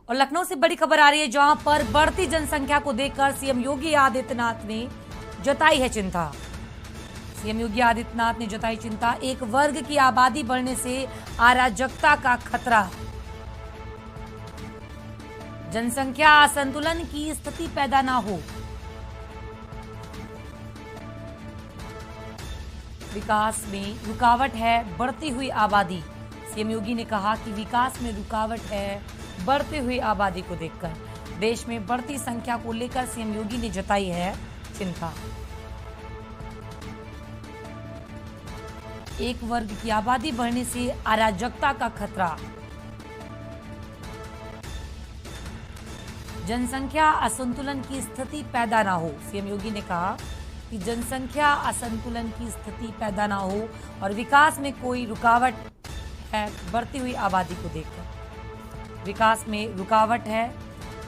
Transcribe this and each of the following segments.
और लखनऊ से बड़ी खबर आ रही है, जहां पर बढ़ती जनसंख्या को देखकर सीएम योगी आदित्यनाथ ने जताई है चिंता। सीएम योगी आदित्यनाथ ने जताई चिंता। एक वर्ग की आबादी बढ़ने से अराजकता का खतरा। जनसंख्या असंतुलन की स्थिति पैदा ना हो। विकास में रुकावट है बढ़ती हुई आबादी। सीएम योगी ने कहा कि विकास में रुकावट है बढ़ती हुई आबादी को देखकर। देश में बढ़ती संख्या को लेकर सीएम योगी ने जताई है चिंता। एक वर्ग की आबादी बढ़ने से अराजकता का खतरा। जनसंख्या असंतुलन की स्थिति पैदा ना हो। सीएम योगी ने कहा कि जनसंख्या असंतुलन की स्थिति पैदा ना हो और विकास में कोई रुकावट है बढ़ती हुई आबादी को देखकर। विकास में रुकावट है।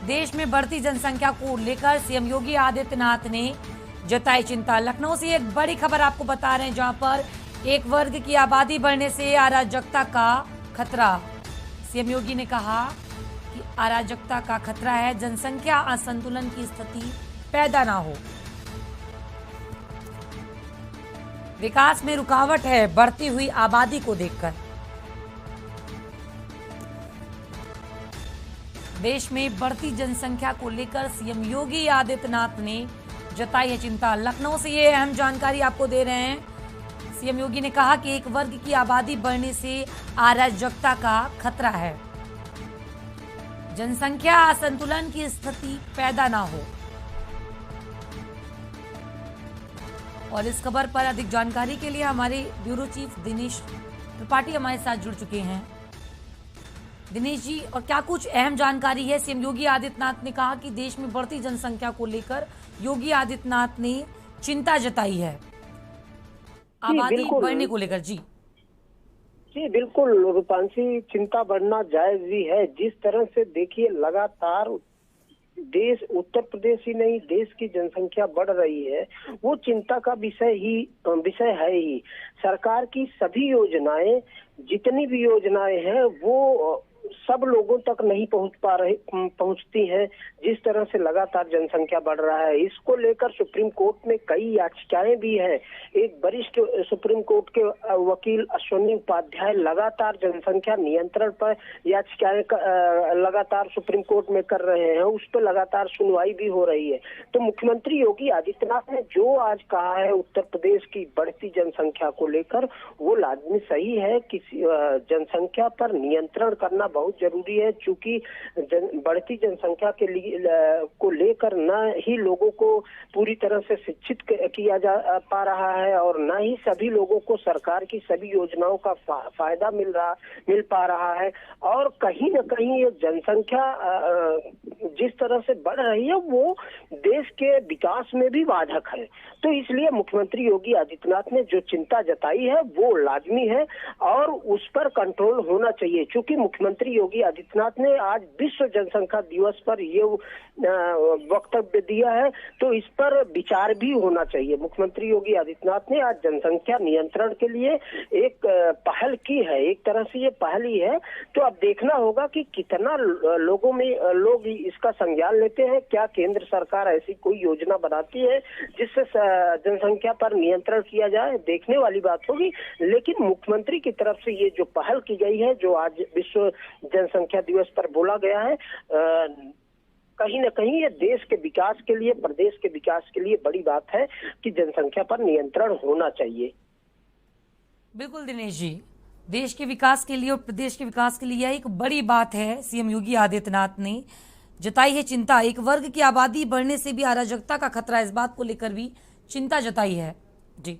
देश में बढ़ती जनसंख्या को लेकर सीएम योगी आदित्यनाथ ने जताई चिंता। लखनऊ से एक बड़ी खबर आपको बता रहे हैं, जहां पर एक वर्ग की आबादी बढ़ने से अराजकता का खतरा। सीएम योगी ने कहा कि अराजकता का खतरा है, जनसंख्या असंतुलन की स्थिति पैदा ना हो। विकास में रुकावट है बढ़ती हुई आबादी को देखकर। देश में बढ़ती जनसंख्या को लेकर सीएम योगी आदित्यनाथ ने जताई है चिंता। लखनऊ से ये अहम जानकारी आपको दे रहे हैं। सीएम योगी ने कहा कि एक वर्ग की आबादी बढ़ने से अराजकता का खतरा है, जनसंख्या असंतुलन की स्थिति पैदा ना हो। और इस खबर पर अधिक जानकारी के लिए हमारे ब्यूरो चीफ दिनेश त्रिपाठी हमारे साथ जुड़ चुके हैं। दिनेश जी, और क्या कुछ अहम जानकारी है? सीएम योगी आदित्यनाथ ने कहा कि देश में बढ़ती जनसंख्या को लेकर योगी आदित्यनाथ ने चिंता जताई है आबादी बढ़ने को लेकर। जी जी बिल्कुल रूपांशी, चिंता बढ़ना जायज भी है। जिस तरह से देखिए लगातार देश, उत्तर प्रदेश ही नहीं देश की जनसंख्या बढ़ रही है, वो चिंता का विषय है ही। सरकार की सभी योजनाएं, जितनी भी योजनाएं हैं वो सब लोगों तक नहीं पहुंचती हैं। जिस तरह से लगातार जनसंख्या बढ़ रहा है, इसको लेकर सुप्रीम कोर्ट में कई याचिकाएं भी हैं। एक वरिष्ठ सुप्रीम कोर्ट के वकील अश्विनी उपाध्याय लगातार जनसंख्या नियंत्रण पर याचिकाएं लगातार सुप्रीम कोर्ट में कर रहे हैं। उस पर लगातार सुनवाई भी हो रही है। तो मुख्यमंत्री योगी आदित्यनाथ ने जो आज कहा है उत्तर प्रदेश की बढ़ती जनसंख्या को लेकर, वो लाजमी सही है कि जनसंख्या पर नियंत्रण करना बहुत जरूरी है। चूंकि बढ़ती जनसंख्या के लिए को लेकर न ही लोगों को पूरी तरह से शिक्षित किया जा पा रहा है और न ही सभी लोगों को सरकार की सभी योजनाओं का फायदा मिल पा रहा है। और कहीं न कहीं ये जनसंख्या जिस तरह से बढ़ रही है वो देश के विकास में भी बाधक है। तो इसलिए मुख्यमंत्री योगी आदित्यनाथ ने जो चिंता जताई है वो लाजमी है और उस पर कंट्रोल होना चाहिए। चूंकि मुख्यमंत्री योगी आदित्यनाथ ने आज विश्व जनसंख्या दिवस पर ये वक्तव्य दिया है, तो इस पर विचार भी होना चाहिए। मुख्यमंत्री योगी आदित्यनाथ ने आज जनसंख्या नियंत्रण के लिए एक पहल की है। एक तरह से ये पहल ही है। तो अब देखना होगा कि कितना लोग इसका संज्ञान लेते हैं। क्या केंद्र सरकार ऐसी कोई योजना बनाती है जिससे जनसंख्या पर नियंत्रण किया जाए, देखने वाली बात होगी। लेकिन मुख्यमंत्री की तरफ से ये जो पहल की गई है, जो आज विश्व जनसंख्या दिवस पर बोला गया है, कहीं न कहीं ये देश के विकास के लिए, प्रदेश के विकास के लिए बड़ी बात है कि जनसंख्या पर नियंत्रण होना चाहिए। बिल्कुल दिनेश जी, देश के विकास के लिए और प्रदेश के विकास के लिए यह एक बड़ी बात है। सीएम योगी आदित्यनाथ ने जताई है चिंता। एक वर्ग की आबादी बढ़ने से भी अराजकता का खतरा, इस बात को लेकर भी चिंता जताई है। जी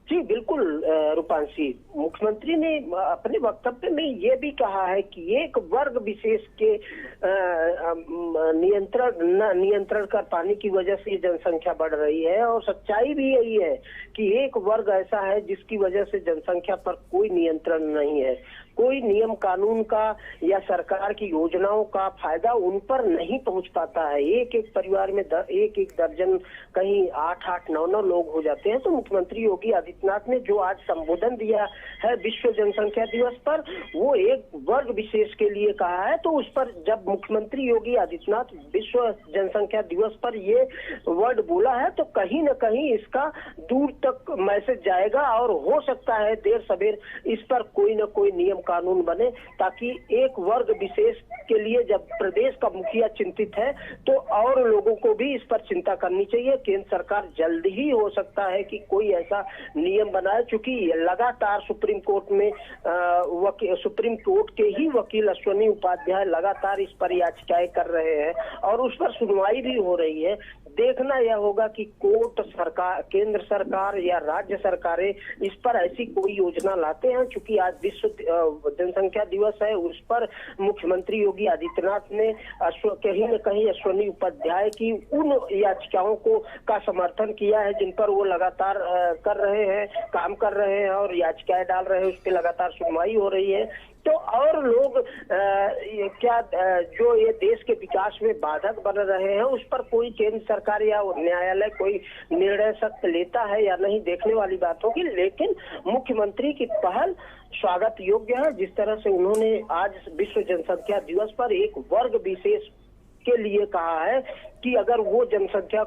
जी बिल्कुल रूपांशी, मुख्यमंत्री ने अपने वक्तव्य में ये भी कहा है कि एक वर्ग विशेष के नियंत्रण कर पाने की वजह से जनसंख्या बढ़ रही है। और सच्चाई भी यही है कि एक वर्ग ऐसा है जिसकी वजह से जनसंख्या पर कोई नियंत्रण नहीं है। कोई नियम कानून का या सरकार की योजनाओं का फायदा उन पर नहीं पहुंच पाता है। एक एक परिवार में एक एक दर्जन, कहीं 8-8, 9-9 लोग हो जाते हैं। तो मुख्यमंत्री योगी आदित्यनाथ ने जो आज संबोधन दिया है विश्व जनसंख्या दिवस पर, वो एक वर्ग विशेष के लिए कहा है। तो उस पर जब मुख्यमंत्री योगी आदित्यनाथ विश्व जनसंख्या दिवस पर ये वर्ड बोला है तो कहीं न कहीं इसका दूर तक मैसेज जाएगा और हो सकता है देर सवेर इस पर कोई न कोई नियम कानून बने, ताकि एक वर्ग विशेष के लिए जब प्रदेश का मुखिया चिंतित है तो और लोगों को भी इस पर चिंता करनी चाहिए। केंद्र सरकार जल्द ही हो सकता है कि कोई ऐसा नियम बनाए, क्योंकि लगातार सुप्रीम कोर्ट में सुप्रीम कोर्ट के ही वकील अश्विनी उपाध्याय लगातार इस पर याचिकाएं कर रहे हैं और उस पर सुनवाई भी हो रही है। देखना यह होगा कि कोर्ट, सरकार, केंद्र सरकार या राज्य सरकारें इस पर ऐसी कोई योजना लाते हैं। क्योंकि आज विश्व जनसंख्या दिवस है, उस पर मुख्यमंत्री योगी आदित्यनाथ ने कहीं न कहीं अश्विनी उपाध्याय की उन याचिकाओं का समर्थन किया है जिन पर वो लगातार कर रहे हैं, काम कर रहे हैं और याचिकाएं डाल रहे हैं, उस पर लगातार सुनवाई हो रही है। तो और लोग जो ये देश के विकास में बाधक बन रहे हैं, उस पर कोई केंद्र सरकार या न्यायालय कोई निर्णय सख्त लेता है या नहीं, देखने वाली बात होगी। लेकिन मुख्यमंत्री की पहल स्वागत योग्य है। जिस तरह से उन्होंने आज विश्व जनसंख्या दिवस पर एक वर्ग विशेष के लिए कहा है कि अगर वो जनसंख्या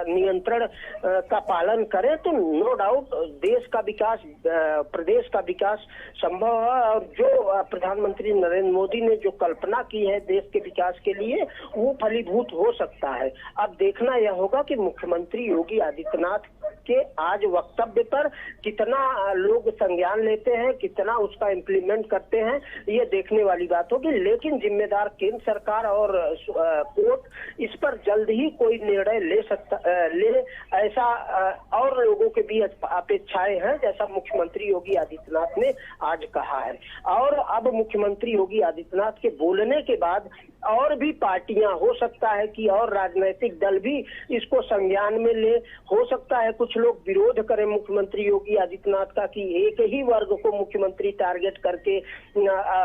नियंत्रण का पालन करे तो नो डाउट देश का विकास, प्रदेश का विकास संभव है। और जो प्रधानमंत्री नरेंद्र मोदी ने जो कल्पना की है देश के विकास के लिए, वो फलीभूत हो सकता है। अब देखना यह होगा कि मुख्यमंत्री योगी आदित्यनाथ के आज वक्तव्य पर कितना लोग संज्ञान लेते हैं, कितना उसका इम्प्लीमेंट करते हैं, ये देखने वाली बात होगी। लेकिन जिम्मेदार केंद्र सरकार और कोर्ट इस पर जल्द ही कोई निर्णय ले ऐसा और लोगों के भी अपेक्षाएं हैं, जैसा मुख्यमंत्री योगी आदित्यनाथ ने आज कहा है। और अब मुख्यमंत्री योगी आदित्यनाथ के बोलने के बाद और भी पार्टियां, हो सकता है कि और राजनीतिक दल भी इसको संज्ञान में ले, हो सकता है कुछ लोग विरोध करें मुख्यमंत्री योगी आदित्यनाथ का कि एक ही वर्ग को मुख्यमंत्री टारगेट करके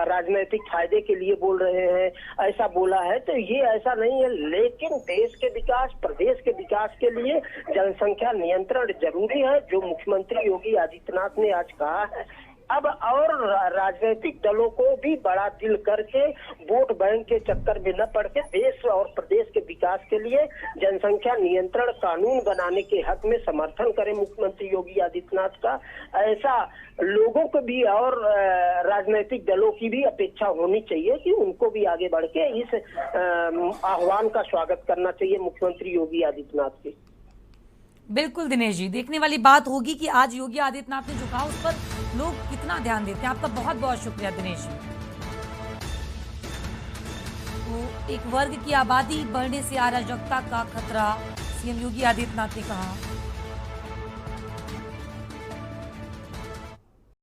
राजनीतिक फायदे के लिए बोल रहे हैं, ऐसा बोला है। तो ये ऐसा नहीं है, लेकिन देश के विकास, प्रदेश के विकास के लिए जनसंख्या नियंत्रण जरूरी है, जो मुख्यमंत्री योगी आदित्यनाथ ने आज कहा है। अब और राजनीतिक दलों को भी बड़ा दिल करके वोट बैंक के चक्कर में न पड़ के देश और प्रदेश के विकास के लिए जनसंख्या नियंत्रण कानून बनाने के हक में समर्थन करें मुख्यमंत्री योगी आदित्यनाथ का, ऐसा लोगों को भी और राजनीतिक दलों की भी अपेक्षा होनी चाहिए कि उनको भी आगे बढ़ के इस आह्वान का स्वागत करना चाहिए मुख्यमंत्री योगी आदित्यनाथ के। बिल्कुल दिनेश जी, देखने वाली बात होगी कि आज योगी आदित्यनाथ ने जो कहा उस पर लोग कितना ध्यान देते हैं। आपका बहुत बहुत शुक्रिया दिनेश जी। तो एक वर्ग की आबादी बढ़ने से अराजकता का खतरा, सीएम योगी आदित्यनाथ ने कहा।